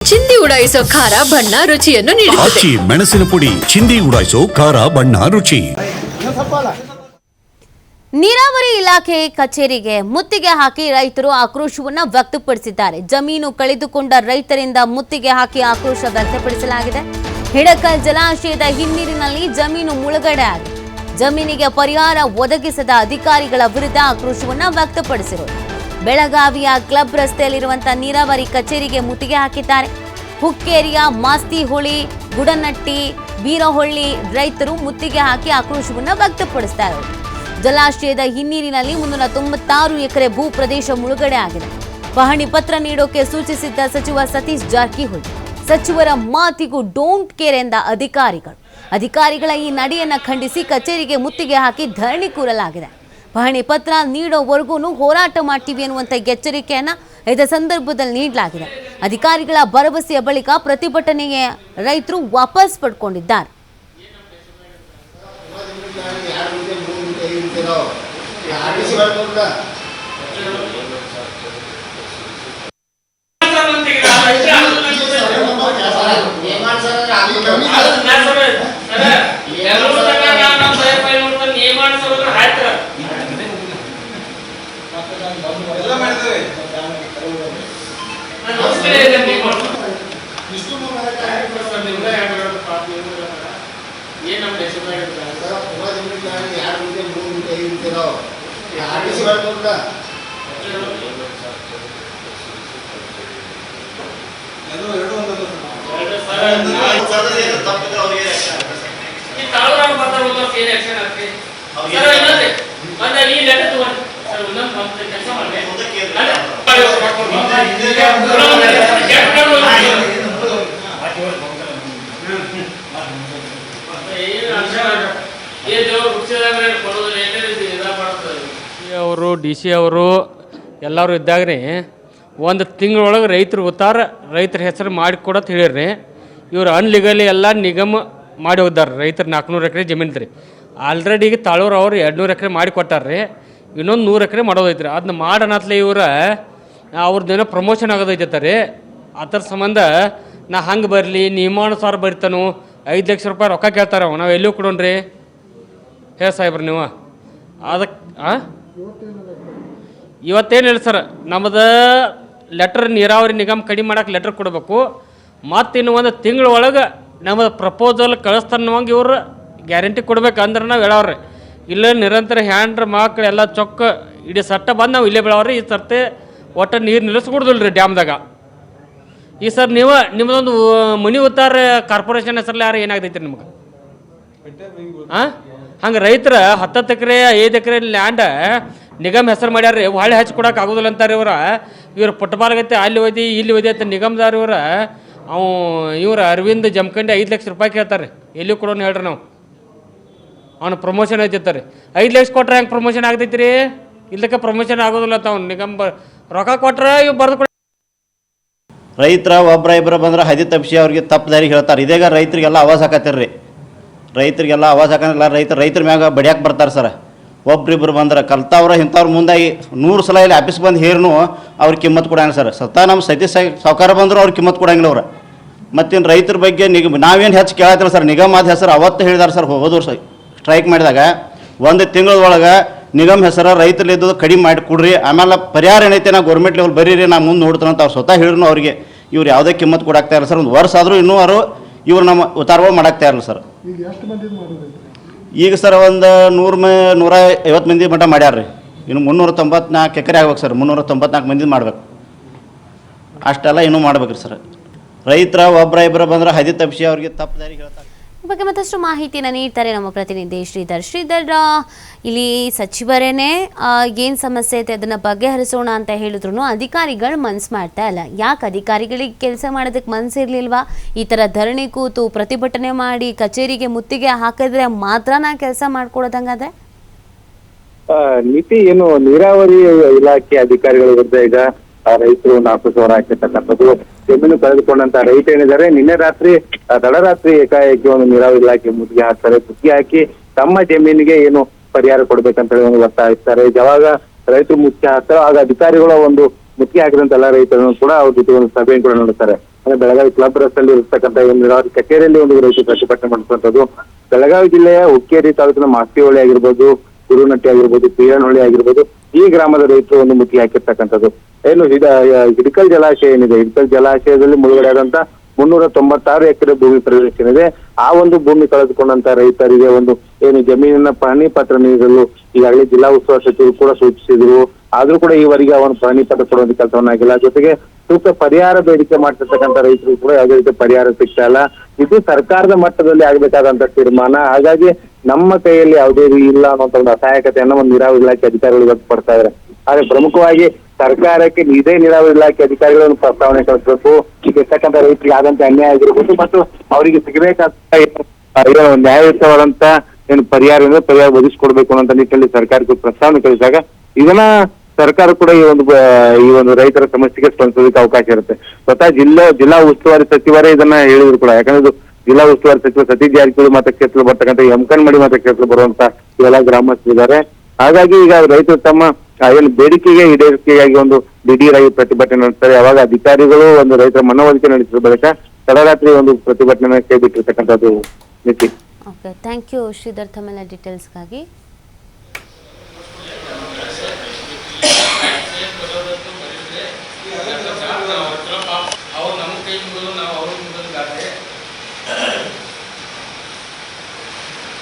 ಚಿಂದಿ ಉಡಾಯಿಸೋ ಖಾರ ಬಣ್ಣ ರುಚಿಯನ್ನು ನೀಡುತ್ತದೆ. ಮೆಣಸಿನ ಪುಡಿ ಚಿಂದಿ ಉಡಾಯಿಸೋ ಖಾರ ಬಣ್ಣ ರುಚಿ. ನೀರಾವರಿ ಇಲಾಖೆ ಕಚೇರಿಗೆ ಮುತ್ತಿಗೆ ಹಾಕಿ ರೈತರು ಆಕ್ರೋಶವನ್ನು ವ್ಯಕ್ತಪಡಿಸಿದ್ದಾರೆ. ಜಮೀನು ಕಳೆದುಕೊಂಡ ರೈತರಿಂದ ಮುತ್ತಿಗೆ ಹಾಕಿ ಆಕ್ರೋಶ ವ್ಯಕ್ತಪಡಿಸಲಾಗಿದೆ. ಹಿಡಕಲ್ ಜಲಾಶಯದ ಹಿನ್ನೀರಿನಲ್ಲಿ ಜಮೀನು ಮುಳುಗಡೆ ಆಗಿದೆ. ಜಮೀನಿಗೆ ಪರಿಹಾರ ಒದಗಿಸದ ಅಧಿಕಾರಿಗಳ ವಿರುದ್ಧ ಆಕ್ರೋಶವನ್ನು ವ್ಯಕ್ತಪಡಿಸಿದರು. ಬೆಳಗಾವಿಯ ಕ್ಲಬ್ ರಸ್ತೆಯಲ್ಲಿರುವಂತಹ ನೀರಾವರಿ ಕಚೇರಿಗೆ ಮುತ್ತಿಗೆ ಹಾಕಿದ್ದಾರೆ. ಹುಕ್ಕೇರಿಯ ಮಾಸ್ತಿಹೊಳಿ, ಗುಡನಟ್ಟಿ, ಬೀರಹೊಳ್ಳಿ ರೈತರು ಮುತ್ತಿಗೆ ಹಾಕಿ ಆಕ್ರೋಶವನ್ನು ವ್ಯಕ್ತಪಡಿಸಿದ್ದಾರೆ. ಜಲಾಶಯದ ಹಿನ್ನೀರಿನಲ್ಲಿ 396 ಎಕರೆ ಭೂ ಪ್ರದೇಶ ಮುಳುಗಡೆ ಆಗಿದೆ. ಪಹಣಿ ಪತ್ರ ನೀಡೋಕೆ ಸೂಚಿಸಿದ್ದ ಸಚಿವ ಸತೀಶ್ ಜಾರಕಿಹೊಳಿ ಸಚಿವರ ಮಾತಿಗೂ ಡೋಂಟ್ ಕೇರ್ ಎಂದ ಅಧಿಕಾರಿಗಳ ಈ ನಡೆಯನ್ನ ಖಂಡಿಸಿ ಕಚೇರಿಗೆ ಮುತ್ತಿಗೆ ಹಾಕಿ ಧರಣಿ ಕೂರಲಾಗಿದೆ. ಪಹಣಿ ಪತ್ರ ನೀಡೋವರೆಗೂ ಹೋರಾಟ ಮಾಡ್ತೀವಿ ಅನ್ನುವಂಥ ಎಚ್ಚರಿಕೆಯನ್ನ ಇದೇ ಸಂದರ್ಭದಲ್ಲಿ ನೀಡಲಾಗಿದೆ. ಅಧಿಕಾರಿಗಳ ಭರವಸೆಯ ಬಳಿಕ ಪ್ರತಿಭಟನೆಗೆ ರೈತರು ವಾಪಸ್ ಪಡ್ಕೊಂಡಿದ್ದಾರೆ. ಅವರು DC ಅವರು ಎಲ್ಲರೂ ಇದ್ದಾಗ್ರಿ ಒಂದು ತಿಂಗಳೊಳಗೆ ರೈತರು ಉತ್ತಾರ ರೈತರ ಹೆಸರು ಮಾಡಿಕೊಡತ್ ಹೇಳಿರಿ. ಇವರು ಅನ್ಲೀಗಲಿ ಎಲ್ಲ ನಿಗಮ ಮಾಡಿ ಹೋಗ್ದಾರೆ. ರೈತರು 400 ಎಕರೆ ಜಮೀನು ರೀ. ಆಲ್ರೆಡಿ ಈಗ ತಾಳೂರು ಅವ್ರು 200 ಎಕರೆ ಮಾಡಿ ಕೊಟ್ಟಾರ್ರಿ. ಇನ್ನೊಂದು 100 ಎಕರೆ ಮಾಡೋದೈತ್ರಿ. ಅದನ್ನ ಮಾಡನತ್ಲೆ ಇವ್ರ ಅವ್ರದ್ದೇನೋ ಪ್ರಮೋಷನ್ ಆಗೋದೈತೆ ರೀ. ಅದರ ಸಂಬಂಧ ನಾ ಹಂಗೆ ಬರಲಿ ನಿಯಮಾನುಸಾರ ಬರಿತಾನು 5 ಲಕ್ಷ ರೂಪಾಯಿ ರೊಕ್ಕ ಕೇಳ್ತಾರ. ನಾವು ಎಲ್ಲೂ ಕೊಡೋಣ್ರಿ ಹೇಳಿ ಸಾಹೇಬ್ರಿ ನೀವು. ಅದಕ್ಕೆ ಇವತ್ತೇನಿಲ್ಲ ಸರ್, ನಮ್ಮದು ಲೆಟರ್ ನೀರಾವರಿ ನಿಗಮ ಕಡಿಮೆ ಮಾಡೋಕೆ ಲೆಟರ್ ಕೊಡಬೇಕು. ಮತ್ತು ಇನ್ನು ಒಂದು ತಿಂಗಳ ಒಳಗೆ ನಮ್ಮದು ಪ್ರಪೋಸಲ್ ಕಳಿಸ್ತಾನವಂಗೆ ಇವ್ರು ಗ್ಯಾರಂಟಿ ಕೊಡ್ಬೇಕು ಅಂದ್ರೆ ನಾವು ಹೇಳವ್ರಿ. ಇಲ್ಲೇ ನಿರಂತರ ಹ್ಯಾಂಡ್ರ ಮಕ್ಕಳು ಎಲ್ಲ ಚೊಕ್ಕ ಇಡೀ ಸಟ್ಟ ಬಂದು ನಾವು ಇಲ್ಲೇ ಬೆಳವ್ರಿ. ಈ ಸರ್ತಿ ಒಟ್ಟು ನೀರು ನಿಲ್ಲಿಸ್ಕೊಡ್ದಿಲ್ಲ ರೀ ಡ್ಯಾಮ್ದಾಗ. ಈ ಸರ್ ನೀವು ನಿಮ್ಮದೊಂದು ಮನಿ ಉತ್ತಾರ ಕಾರ್ಪೊರೇಷನ್ ಹೆಸರಲ್ಲಿ ಯಾರು ಏನಾಗ್ತೈತಿ ನಿಮ್ಗೆ? ಹಾಂ, ಹಂಗೆ ರೈತರ 10 ಎಕರೆ 5 ಎಕರೆ ಲ್ಯಾಂಡ್ ನಿಗಮ ಹೆಸರು ಮಾಡ್ಯಾರ್ರಿ. ಹೊಳೆ ಹಚ್ಚಿ ಕೊಡೋಕೆ ಆಗೋದಿಲ್ಲ ಅಂತಾರೆ ಇವ್ರು ಪುಟ್ಬಾಲ್ಗೈತೆ ಅಲ್ಲಿ ಒಯ್ದು ಇಲ್ಲಿ ಒಯ್ದು ಅಂತ ನಿಗಮದಾರ ಇವ್ರು ಅರವಿಂದ್ ಜಮಖಂಡಿ 5 ಲಕ್ಷ ರೂಪಾಯಿ ಕೇಳ್ತಾರೆ. ಎಲ್ಲಿ ಕೊಡೋನು ಹೇಳ್ರಿ ನಾವು? ಅವನು ಪ್ರಮೋಷನ್ ಐತಿರ್ತಾರೆ. 5 ಲಕ್ಷ ಕೊಟ್ರೆ ಹೆಂಗೆ ಪ್ರಮೋಷನ್ ಆಗ್ತೈತಿ ರೀ? ಇಲ್ಲಕ್ಕೆ ಪ್ರಮೋಷನ್ ಆಗೋದಿಲ್ಲ ಅಂತ ಅವ್ನು ನಿಗಮ ರೊಕ್ಕ ಕೊಟ್ರೆ ಇವ್ ಬರೆದು ರೈತರ ಒಬ್ಬರ ಇಬ್ಬರ ಬಂದ್ರೆ ಹದಿ ತಪ್ಪಿಸಿ ಅವ್ರಿಗೆ ತಪ್ಪು ದಾರಿ ಹೇಳ್ತಾರೆ. ಇದೇಗ ರೈತರಿಗೆಲ್ಲ ಆವಾಜ್ ಹಾಕತ್ತಿರ್ರಿ. ರೈತರಿಗೆಲ್ಲ ಆವಾಜ್ ಹಾಕಂಗಿಲ್ಲ. ರೈತರ ಮ್ಯಾಗ ಬಡಿಯಾಕೆ ಬರ್ತಾರೆ ಸರ್. ಒಬ್ರಿಬ್ರು ಬಂದ್ರೆ ಕಲ್ತವ್ರ ಇಂಥವ್ರು ಮುಂದಾಗಿ 100 ಸಲ ಇಲ್ಲಿ ಆಫೀಸ್ ಬಂದು ಹೇರ್ನು ಅವ್ರಿಗೆ ಕಿಮ್ಮತ್ತು ಕೊಡಂಗಿಲ್ಲ ಸರ್. ಸತ್ತ ನಮ್ಮ ಸತೀಶ್ ಸಾವುಕಾರ ಬಂದರು ಅವ್ರಿಗೆ ಕಿಮ್ಮತ್ತು ಕೊಡಂಗಿಲ್ಲ ಅವ್ರು. ಮತ್ತಿನ್ನು ರೈತರ ಬಗ್ಗೆ ನಾವೇನು ಹೆಚ್ಚು ಕೇಳತ್ತಿಲ್ಲ ಸರ್. ನಿಗಮದ ಹೆಸರು ಅವತ್ತು ಹೇಳಿದಾರೆ ಸರ್. ಹೋಗೋದು ಸ್ಟ್ರೈಕ್ ಮಾಡಿದಾಗ 1 ತಿಂಗಳೊಳಗೆ ನಿಗಮ ಹೆಸರು ರೈತರಲ್ಲಿದ್ದು ಕಡಿಮೆ ಮಾಡಿ ಕೊಡ್ರಿ. ಆಮೇಲೆ ಪರಿಹಾರ ಏನೈತೆ ನಾ ಗೌರ್ಮೆಂಟ್ ಲೆವೆಲ್ ಬರೀರಿ, ನಾ ಮುಂದೆ ನೋಡ್ತಾನೆ ಅಂತ ಅವ್ರು ಸ್ವತಃ ಹೇಳಿದ್ರು. ಅವ್ರಿಗೆ ಇವ್ರು ಯಾವುದೇ ಕಿಮ್ಮತ್ತು ಕೊಡಾಕ್ತಾ ಇಲ್ಲ ಸರ್. 1 ವರ್ಷ ಆದರೂ ಇನ್ನೂ ಇವ್ರು ನಮ್ಮ ಉತ್ತಾರಗಳು ಮಾಡಾಕ್ತಾ ಇರಲ್ಲ ಸರ್. ಈಗ ಸರ್ ಒಂದು 150 ಮಂದಿ ಮಟ್ಟ ಮಾಡ್ಯಾರ್ರಿ. ಇನ್ನು 394 ಎಕರೆ ಆಗ್ಬೇಕು ಸರ್. 394 ಮಂದಿ ಮಾಡ್ಬೇಕು. ಅಷ್ಟೆಲ್ಲ ಇನ್ನೂ ಮಾಡ್ಬೇಕು ರೀ ಸರ್. ರೈತರ ಒಬ್ಬರ ಇಬ್ಬರ ಬಂದ್ರೆ ಹದಿ ತಪ್ಪಿಸಿ ಅವ್ರಿಗೆ ತಪ್ಪು ದಾರಿ ಹೇಳ್ತಾರೆ. ಈ ಬಗ್ಗೆ ಮತ್ತಷ್ಟು ಮಾಹಿತಿಯನ್ನು ನೀಡ್ತಾರೆ ನಮ್ಮ ಪ್ರತಿನಿಧಿ ಶ್ರೀಧರ್. ಇಲ್ಲಿ ಸಚಿವರೇನೆ ಏನು ಸಮಸ್ಯೆ ಐತೆ ಅದನ್ನು ಬಗೆಹರಿಸೋಣ ಅಂತ ಹೇಳಿದ್ರು ಅಧಿಕಾರಿಗಳು ಮನಸ್ಸು ಮಾಡ್ತಾ ಇಲ್ಲ. ಯಾಕೆ ಅಧಿಕಾರಿಗಳಿಗೆ ಕೆಲಸ ಮಾಡೋದಕ್ಕೆ ಮನಸ್ಸಿರ್ಲಿಲ್ವಾ? ಈ ಥರ ಧರಣಿ ಕೂತು ಪ್ರತಿಭಟನೆ ಮಾಡಿ ಕಚೇರಿಗೆ ಮುತ್ತಿಗೆ ಹಾಕಿದ್ರೆ ಮಾತ್ರ ನಾ ಕೆಲಸ ಮಾಡ್ಕೊಡೋದಂಗಾದ್ರೆ ನೀತಿ ಏನು ನೀರಾವರಿ ಇಲಾಖೆ ಅಧಿಕಾರಿಗಳ ವಿರುದ್ಧ ಈಗ ರೈತರು 4 ಸಾವಿರ ಹಾಕಿರ್ತಕ್ಕಂಥದ್ದು. ಜಮೀನು ಕಳೆದುಕೊಂಡಂತ ರೈತ ಏನಿದ್ದಾರೆ ನಿನ್ನೆ ರಾತ್ರಿ ತಡರಾತ್ರಿ ಏಕಾಏಕಿ ಒಂದು ನೀರಾವರಿ ಇಲಾಖೆ ಮುತ್ತಿಗೆ ಹಾಕ್ತಾರೆ. ಮುತ್ತಿಗೆ ಹಾಕಿ ತಮ್ಮ ಜಮೀನಿಗೆ ಏನು ಪರಿಹಾರ ಕೊಡ್ಬೇಕಂತ ಹೇಳಿ ಒಂದು ಒತ್ತಾಯಿಸ್ತಾರೆ. ಯಾವಾಗ ರೈತರು ಮುತ್ತಿಗೆ ಹಾಕ್ತಾರೋ ಆಗ ಅಧಿಕಾರಿಗಳ ಒಂದು ಮುತ್ತಿಗೆ ಹಾಕಿದಂತ ಎಲ್ಲ ರೈತರನ್ನು ಕೂಡ ಅವ್ರ ಜೊತೆ ಒಂದು ಸಭೆಯನ್ನು ಕೂಡ ನಡೆಸ್ತಾರೆ. ಅಂದ್ರೆ ಬೆಳಗಾವಿ ಕ್ಲಬ್ ರಸ್ತೆಯಲ್ಲಿ ಇರ್ತಕ್ಕಂಥ ಒಂದು ನೀರಾವರಿ ಕಚೇರಿಯಲ್ಲಿ ಒಂದು ರೈತರು ಪ್ರತಿಭಟನೆ ಮಾಡುವಂತದ್ದು. ಬೆಳಗಾವಿ ಜಿಲ್ಲೆಯ ಹುಕ್ಕೇರಿ ತಾಲೂಕಿನ ಮಾಸ್ತಿಹೊಳಿ ಆಗಿರ್ಬೋದು, ಗುರುನಟ್ಟಿ ಆಗಿರ್ಬೋದು, ಪಿಯನಹೊಳಿ ಆಗಿರ್ಬೋದು, ಈ ಗ್ರಾಮದ ರೈತರು ಒಂದು ಮುತ್ತಿಗೆ ಹಾಕಿರ್ತಕ್ಕಂಥದ್ದು. ಏನು ಹಿಡಕಲ್ ಜಲಾಶಯ ಏನಿದೆ, ಹಿಡಕಲ್ ಜಲಾಶಯದಲ್ಲಿ ಮುಳುಗಡೆ ಆದಂತ 396 ಎಕರೆ ಭೂಮಿ ಪ್ರದೇಶ ಏನಿದೆ, ಆ ಒಂದು ಭೂಮಿ ಕಳೆದುಕೊಂಡಂತ ರೈತರಿಗೆ ಒಂದು ಏನು ಜಮೀನಿನ ಪಹಣಿ ಪತ್ರ ನೀಡಲು ಈಗಾಗಲೇ ಜಿಲ್ಲಾ ಉಸ್ತುವಾರಿ ಸಚಿವರು ಕೂಡ ಸೂಚಿಸಿದ್ರು. ಆದ್ರೂ ಕೂಡ ಈವರೆಗೆ ಅವನು ಪಹಣಿ ಪತ್ರ ಕೊಡುವಂತ ಕೆಲಸವನ್ನಾಗಿಲ್ಲ. ಜೊತೆಗೆ ಸೂಕ್ತ ಪರಿಹಾರ ಬೇಡಿಕೆ ಮಾಡ್ತಿರ್ತಕ್ಕಂಥ ರೈತರು ಕೂಡ ಯಾವುದೇ ರೀತಿ ಪರಿಹಾರ ಸಿಗ್ತಾ ಇಲ್ಲ. ಇದು ಸರ್ಕಾರದ ಮಟ್ಟದಲ್ಲಿ ಆಗ್ಬೇಕಾದಂತ ತೀರ್ಮಾನ. ಹಾಗಾಗಿ ನಮ್ಮ ಕೈಯಲ್ಲಿ ಯಾವುದೇ ಇಲ್ಲ ಅನ್ನುವಂತ ಒಂದು ಅಸಹಾಯಕತೆಯನ್ನ ಒಂದು ನೀರಾವರಿ ಇಲಾಖೆ ಅಧಿಕಾರಿಗಳು ವ್ಯಕ್ತಪಡ್ತಾ ಇದ್ದಾರೆ. ಆದ್ರೆ ಪ್ರಮುಖವಾಗಿ ಸರ್ಕಾರಕ್ಕೆ ಇದೇ ನೀರಾವರಿ ಇಲಾಖೆ ಅಧಿಕಾರಿಗಳನ್ನು ಪ್ರಸ್ತಾವನೆ ಕಳಿಸಬೇಕು. ಈಗ ಇರ್ತಕ್ಕಂಥ ರೈತರಿಗೆ ಆದಂತ ಅನ್ಯಾಯ ಆಗಿರ್ಬೋದು ಮತ್ತು ಅವರಿಗೆ ಸಿಗಬೇಕಾದ ನ್ಯಾಯಯುತವಾದಂತ ಏನು ಪರಿಹಾರ ಒದಗಿಸಿಕೊಡ್ಬೇಕು ಅನ್ನೋ ನಿಟ್ಟಿನಲ್ಲಿ ಸರ್ಕಾರಕ್ಕೆ ಪ್ರಸ್ತಾವನೆ ಕಳಿಸಿದಾಗ ಇದನ್ನ ಸರ್ಕಾರ ಕೂಡ ಈ ಒಂದು ರೈತರ ಸಮಸ್ಯೆಗೆ ಸ್ಪಂದಿಸೋದಕ್ಕೆ ಅವಕಾಶ ಇರುತ್ತೆ. ಸ್ವತಃ ಜಿಲ್ಲಾ ಉಸ್ತುವಾರಿ ಸಚಿವರೇ ಇದನ್ನ ಹೇಳಿದ್ರು ಕೂಡ. ಯಾಕಂದ್ರೆ ಇದು ಜಿಲ್ಲಾ ಉಸ್ತುವಾರಿ ಸಚಿವ ಸತೀಶ್ ಜಾರಕಿಹೊಳಿ ಮತಕ್ಷೇತ್ರ ಬರ್ತಕ್ಕಂಥ ಯಮಕನ್ಮಡಿ ಮತಕ್ಷೇತ್ರ ಬರುವಂತ ಇವೆಲ್ಲ ಗ್ರಾಮಸ್ಥರಿದ್ದಾರೆ. ಹಾಗಾಗಿ ಈಗ ರೈತರು ತಮ್ಮ ಏನು ಬೇಡಿಕೆಗೆ ಈಡೇರಿಕೆಗಾಗಿ ಒಂದು ದಿಢೀರಾಗಿ ಪ್ರತಿಭಟನೆ ನಡೆಸ್ತಾರೆ. ಯಾವಾಗ ಅಧಿಕಾರಿಗಳು ಒಂದು ರೈತರ ಮನವೊಲಿಕೆ ನಡೆಸಿದ ಬಳಿಕ ತಡರಾತ್ರಿ ಒಂದು ಪ್ರತಿಭಟನೆ ಕೈ ಬಿಟ್ಟಿರ್ತಕ್ಕಂಥದ್ದು. ಓಕೆ, ಥ್ಯಾಂಕ್ ಯು ಶ್ರೀಧರ್ ತಮ್ಮೆಲ್ಲ ಡೀಟೇಲ್ಸ್ಗಾಗಿ.